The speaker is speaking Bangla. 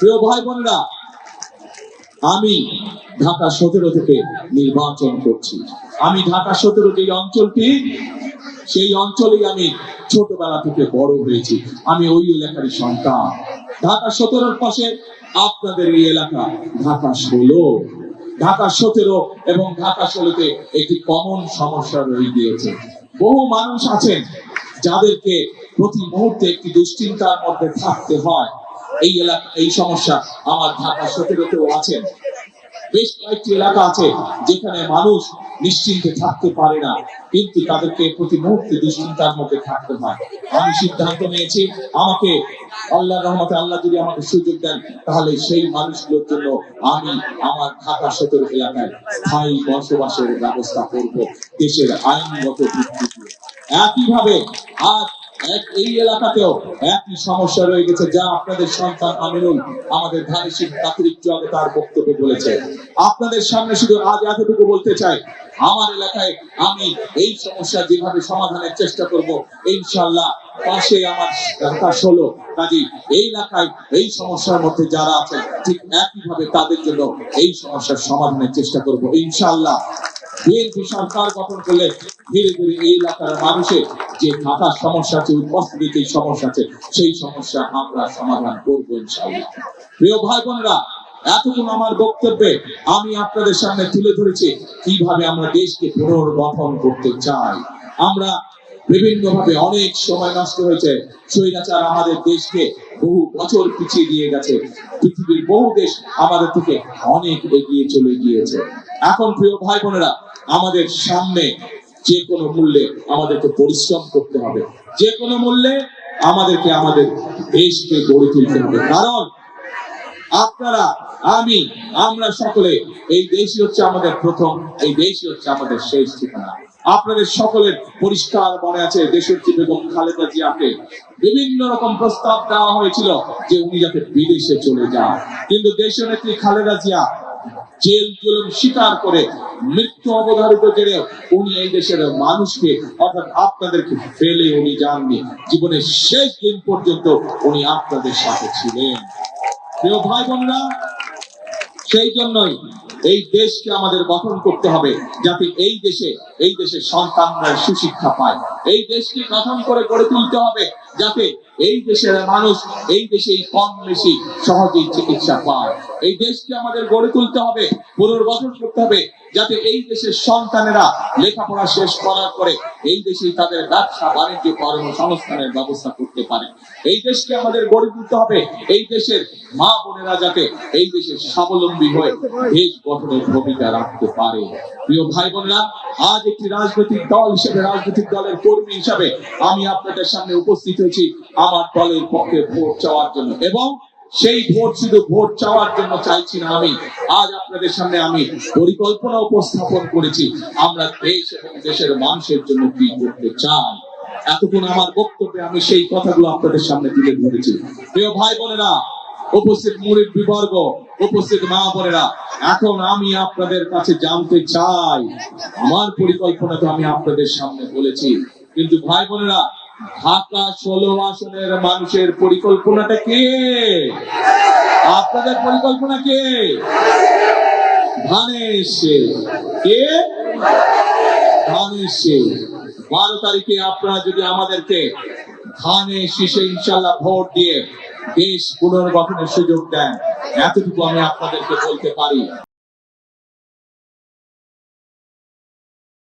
প্রিয় ভাই বোনেরা, আমি ঢাকা 17 থেকে নির্বাচন করছি। আমি ঢাকা 17 যে অঞ্চলটি, সেই অঞ্চলেই আমি ছোটবেলা থেকে বড় হয়েছি। আমি ওই এলাকারই সন্তান। ঢাকা 17-র পাশে আপনাদের এই এলাকা ঢাকা 16। ঢাকা 17 এবং ঢাকা 16-তে একটি কমন সমস্যা রয়ে গিয়েছে। বহু মানুষ আছেন যাদেরকে প্রতি মুহূর্তে একটি দুশ্চিন্তার মধ্যে থাকতে হয়। এই এলাকা, এই সমস্যা আমার ঢাকা 17-তেও আছে। বেশ কয়েকটি এলাকা আছে যেখানে মানুষ নিশ্চিন্তে থাকতে পারে না, কিন্তু তাদেরকে প্রতি মুহূর্তে দুশ্চিন্তার মধ্যে থাকতে হয়। আমি সিদ্ধান্ত নিয়েছি, আমাকে আল্লাহর রহমতে আল্লাহ যদি আমাকে সুযোগ দেন, তাহলে সেই মানুষগুলোর জন্য আমি আমার ঢাকা 17 এলাকায় স্থায়ী বসবাসের ব্যবস্থা করব দেশের আইনগত ভিত্তিতে। একইভাবে আজ এই এলাকাতেও একই সমস্যা রয়ে গেছে, যা আপনাদের সন্তান আমিনুল আমাদের ধানের প্রাথমিক আগে তার বক্তব্য বলেছে। আপনাদের সামনে শুধু আজ এতটুকু বলতে চাই, আমার এলাকায় আমি এই সমস্যা যেভাবে সমাধানের চেষ্টা করব, ইনশাআল্লাহ পাশে আমার ঢাকা 16, কাজী এই এলাকায় এই সমস্যার মধ্যে যারা আছে ঠিক একইভাবে তাদের জন্য এই সমস্যার সমাধানের চেষ্টা করব ইনশাআল্লাহ। বিএনপি সরকার গঠন করলে ধীরে ধীরে এই এলাকার মানুষের যে থাকার সমস্যা আছে, উপস্থিতির যে সমস্যা আছে, সেই সমস্যা আমরা সমাধান করব ইনশাআল্লাহ। প্রিয় ভাই বোনেরা, এতক্ষণ আমার বক্তব্যে আমি আপনাদের সামনে তুলে ধরেছি কিভাবে আমরা দেশকে পুনর্গঠন করতে চাই। আমরা বিভিন্ন ভাবে অনেক সময় নষ্ট হয়েছে। স্বৈরাচার আমাদের দেশকে বহু বছর পিছিয়ে দিয়ে গেছে। পৃথিবীর বহু দেশ আমাদের থেকে অনেক এগিয়ে চলে গিয়েছে। এখন প্রিয় ভাই বোনেরা, আমাদের সামনে যে কোনো মূল্যে আমাদেরকে পরিশ্রম করতে হবে। যে কোনো মূল্যে আমাদেরকে আমাদের দেশকে গড়ে তুলতে হবে। কারণ আপনারা, আমি, আমরা সকলে এই দেশই হচ্ছে আমাদের প্রথম, এই দেশই হচ্ছে আমাদের শেষ ঠিকানা। আপনাদের সকলের পরিষ্কার মনে আছে, দেশনেত্রী বেগম খালেদা জিয়াকে বিভিন্ন রকম প্রস্তাব দেওয়া হয়েছিল যে উনি যাতে বিদেশে চলে যান, কিন্তু দেশনেত্রী খালেদা জিয়া জেল জুলুম স্বীকার করে মৃত্যু অবধারিত জেনে উনি এই দেশের মানুষকে, অর্থাৎ আপনাদেরকে ফেলে উনি যাননি। জীবনের শেষ দিন পর্যন্ত উনি আপনাদের সাথে ছিলেন। প্রিয় ভাই বোনেরা, সেই জন্যই এই দেশকে আমাদের গঠন করতে হবে, যাতে এই দেশের সন্তানরা সুশিক্ষা পায়। এই দেশকে গঠন করে গড়ে তুলতে হবে যাতে এই দেশের মানুষ এই দেশেই কম বেশি সহজেই চিকিৎসা পায়। এই দেশকে আমাদের গড়ে তুলতে হবে, পুনর্গঠন করতে হবে, যাতে এই দেশের সন্তানেরা লেখাপড়া শেষ করার পরে এই দেশেই তাদের ব্যবসা বাণিজ্য কর্মসংস্থানের ব্যবস্থা করতে পারে। এই দেশকে আমাদের গড়ে তুলতে হবে, এই দেশের মা বোনেরা যাতে এই দেশের স্বাবলম্বী হয়ে দেশ গঠনের ভূমিকা রাখতে পারে। প্রিয় ভাই বোনেরা, আজ একটি রাজনৈতিক দল হিসেবে, রাজনৈতিক দলের কর্মী হিসেবে আমি আপনাদের সামনে উপস্থিত হয়েছি আমার দলের পক্ষে ভোট চাওয়ার জন্য। এবং সেই ভোট শুধু ভোট চাওয়ার জন্য চাইছি না, আমি আজ আপনাদের সামনে আমি পরিকল্পনা উপস্থাপন করেছি আমরা দেশ এবং দেশের মানুষের জন্য কি করতে চাই। এতক্ষণ আমার বক্তব্যে আমি সেই কথাগুলো আপনাদের সামনে তুলে ধরেছি। প্রিয় ভাই বোনেরা, উপস্থিত মুরব্বিবর্গ, উপস্থিত মা বোনেরা, এখন আমি আপনাদের কাছে জানতে চাই, আমার পরিকল্পনা তো আমি আপনাদের সামনে বলেছি, কিন্তু ভাই বোনেরা, ঢাকা 16 আসনের মানুষের পরিকল্পনাটা কি? আপনাদের পরিকল্পনা কি? ধানের শীষ। কে? ধানের শীষ। 12 তারিখে আপনারা যদি আমাদেরকে ধানের শীষে ইনশাআল্লাহ ভোট দিয়ে দেশ পুনর্গঠনের সুযোগ দেন, এতটুকু আমি আপনাদেরকে বলতে পারি।